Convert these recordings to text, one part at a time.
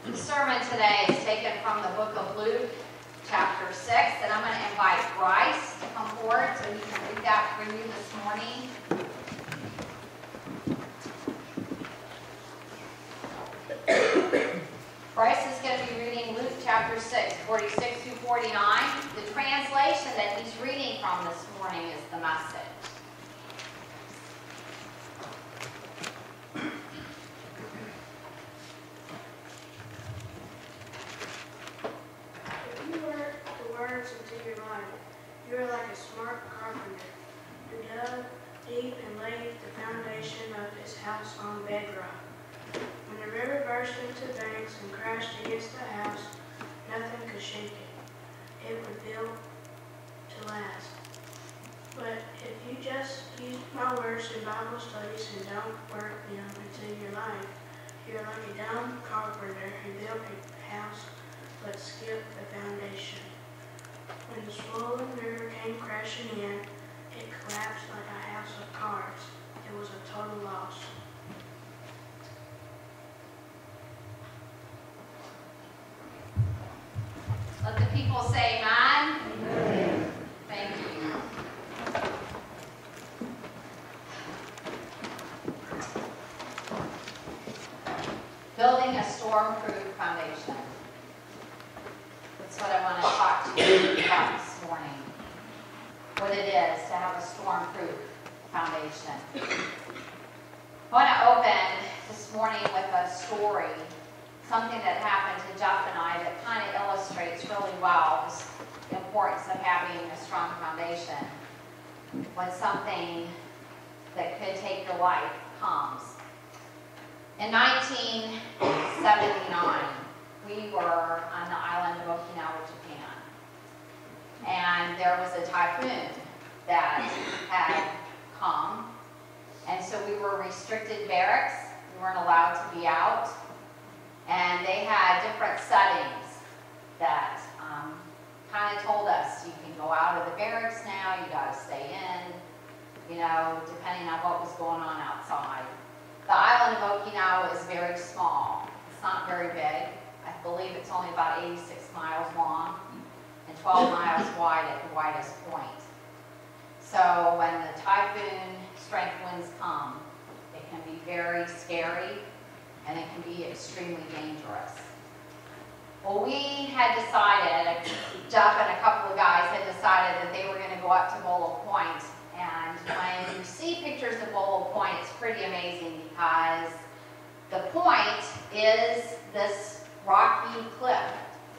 The sermon today is taken from the book of Luke, chapter 6, and I'm going to invite Bryce to come forward so he can read that for you this morning. Bryce is going to be reading Luke chapter 6, 46 through 49. The translation that he's reading from this morning is the Message. You are like a smart carpenter who dug deep and laid the foundation of his house on bedrock. When the river burst into the banks and crashed against the house, nothing could shake it. It was built to last. But if you just use my words in Bible studies and don't work them into your life, you're like a dumb carpenter who built a house but skipped the foundation. When the swollen river came crashing in, it collapsed like a house of cards. It was a total loss. Let the people say amen. Amen. Thank you. Building a storm-proof foundation. That's what I want to talk to you about this morning. What it is to have a storm-proof foundation. I want to open this morning with a story, something that happened to Jeff and I that kind of illustrates really well the importance of having a strong foundation when something that could take your life comes. In 1979, we were on the island of Okinawa, Japan, and there was a typhoon that had come, and so we were restricted barracks. We weren't allowed to be out, and they had different settings that kind of told us, you can go out of the barracks now, you got to stay in, you know, depending on what was going on outside. The island of Okinawa is very small. It's not very big. I believe it's only about 86 miles long and 12 miles wide at the widest point. So when the typhoon strength winds come, it can be very scary and it can be extremely dangerous. Well, we had decided, Jeff and a couple of guys had decided that they were going to go up to Bolo Point. And when you see pictures of Bolo Point, it's pretty amazing because the point is this rocky cliff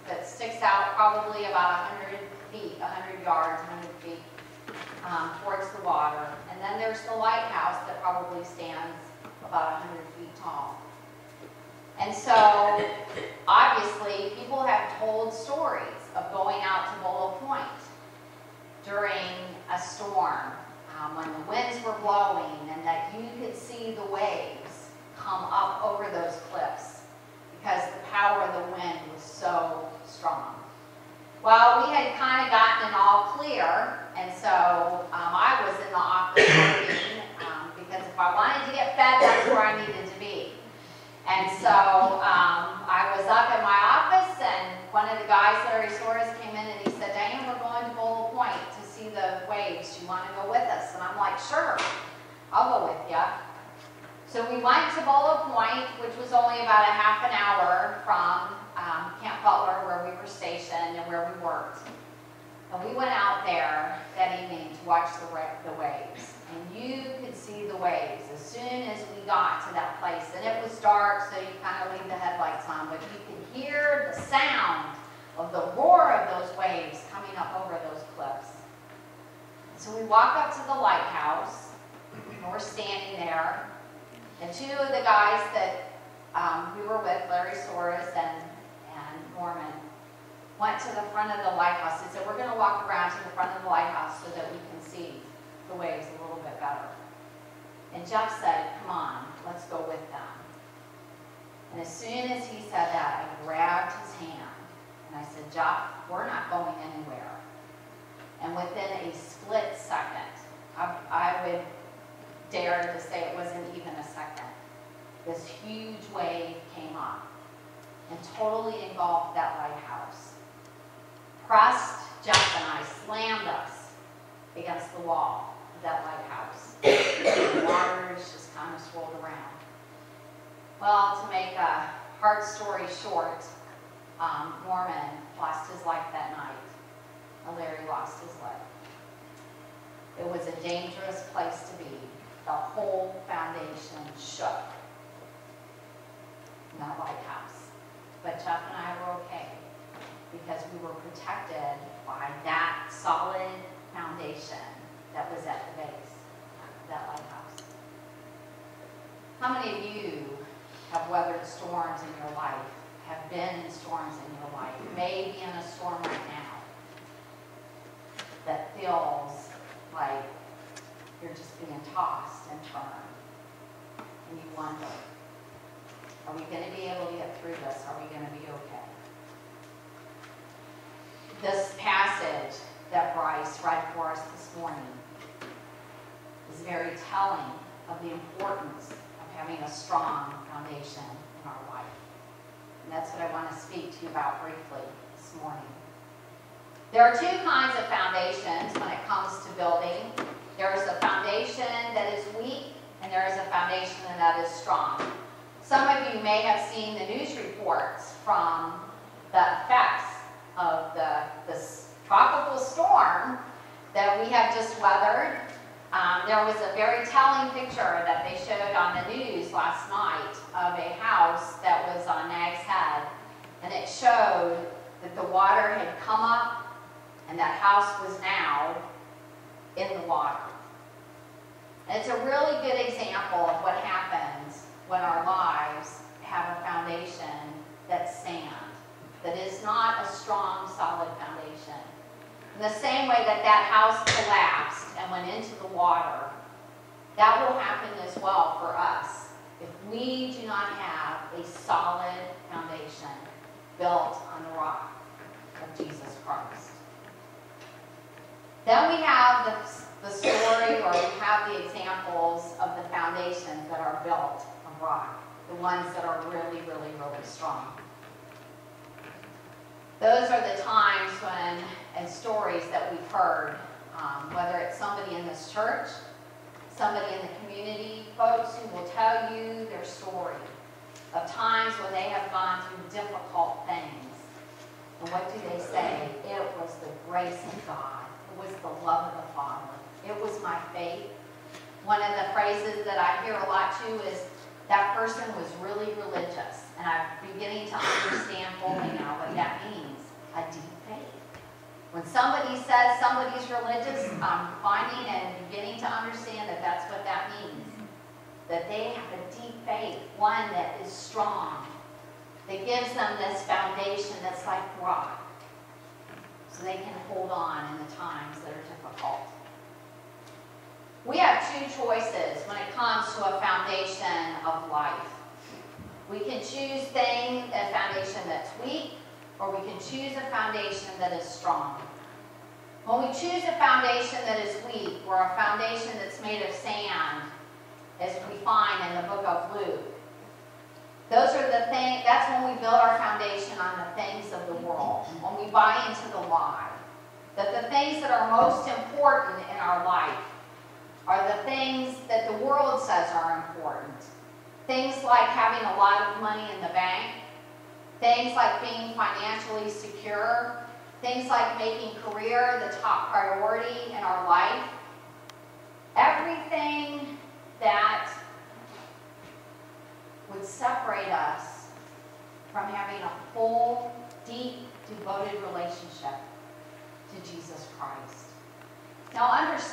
that sticks out probably about 100 feet, 100 yards, 100 feet towards the water. And then there's the lighthouse that probably stands about 100 feet tall. And so, obviously, people have told stories of going out to Bolo Point during a storm, when the winds were blowing and that you could see the waves come up over those cliffs because the power of the wind was so strong. Well, we had kind of gotten it all clear, and so I was in the office working because if I wanted to get fed, that's where I needed to be. And so I was up in my office, and one of the guys, Larry Suarez, came in and he said, Diane, we're going to Bolo Point to see the waves. Do you want to go with us? And I'm like, sure, I'll go with you. So we went to Bolo Point, which was only about a half an hour from Camp Butler, where we were stationed and where we worked. And we went out there that evening to watch the waves. And you could see the waves as soon as we got to that place. And it was dark, so you kind of leave the headlights on, but you could hear the sound of the roar of those waves coming up over those cliffs. So we walk up to the lighthouse, and we're standing there. And two of the guys that we were with, Larry Suarez and Norman, went to the front of the lighthouse. They said, we're going to walk around to the front of the lighthouse so that we can see the waves a little bit better. And Jeff said, come on, let's go with them. And as soon as he said that, I grabbed his hand and I said, Jeff, we're not going anywhere. And within a split second, I would dare to say it wasn't even a second, this huge wave came up. and totally engulfed that lighthouse. Pressed, Jeff and I slammed us against the wall of that lighthouse. The waters just kind of swirled around. Well, to make a hard story short, Norman lost his life that night. Larry lost his leg. It was a dangerous place to be. The whole foundation shook in that lighthouse. But Jeff and I were okay because we were protected by that solid foundation that was at the base of that lighthouse. How many of you have weathered storms in your life, have been in storms in your life, maybe in a storm right now that feels like you're just being tossed and turned, and you wonder, are we going to be able to get through this? Are we going to be okay? This passage that Bryce read for us this morning is very telling of the importance of having a strong foundation in our life. And that's what I want to speak to you about briefly this morning. There are two kinds of foundations when it comes to building. There is a foundation that is weak, and there is a foundation that is strong. Some of you may have seen the news reports from the effects of this tropical storm that we have just weathered. There was a very telling picture that they showed on the news last night of a house that was on Nag's Head, and it showed that the water had come up and that house was now in the water. And it's a really good example of what happens when our lives have a foundation that's sand, that is not a strong, solid foundation. In the same way that that house collapsed and went into the water, that will happen as well for us if we do not have a solid foundation built on the rock of Jesus Christ. Then we have the story, or we have the examples of the foundations that are built on rock, the ones that are really, really, really strong. Those are the times when, and stories that we've heard, whether it's somebody in this church, somebody in the community, folks who will tell you their story of times when they have gone through difficult things. And what do they say? It was the grace of God. It was the love of the Father. It was my faith. One of the phrases that I hear a lot too is, that person was really religious. And I'm beginning to understand fully now what that means, a deep faith. When somebody says somebody's religious, I'm finding and beginning to understand that that's what that means. That they have a deep faith, one that is strong, that gives them this foundation that's like rock, so they can hold on in the times that are difficult. We have two choices when it comes to a foundation of life. We can choose a foundation that's weak, or we can choose a foundation that is strong. When we choose a foundation that is weak, or a foundation that's made of sand, as we find in the book of Luke, those are the things, that's when we build our foundation on the things of the world, when we buy into the lie. That the things that are most important in our life are the things that the world says are important. Things like having a lot of money in the bank, things like being financially secure, things like making career the top priority in our life. Everything that would separate us from having a full, deep, devoted relationship to Jesus Christ. Now understand,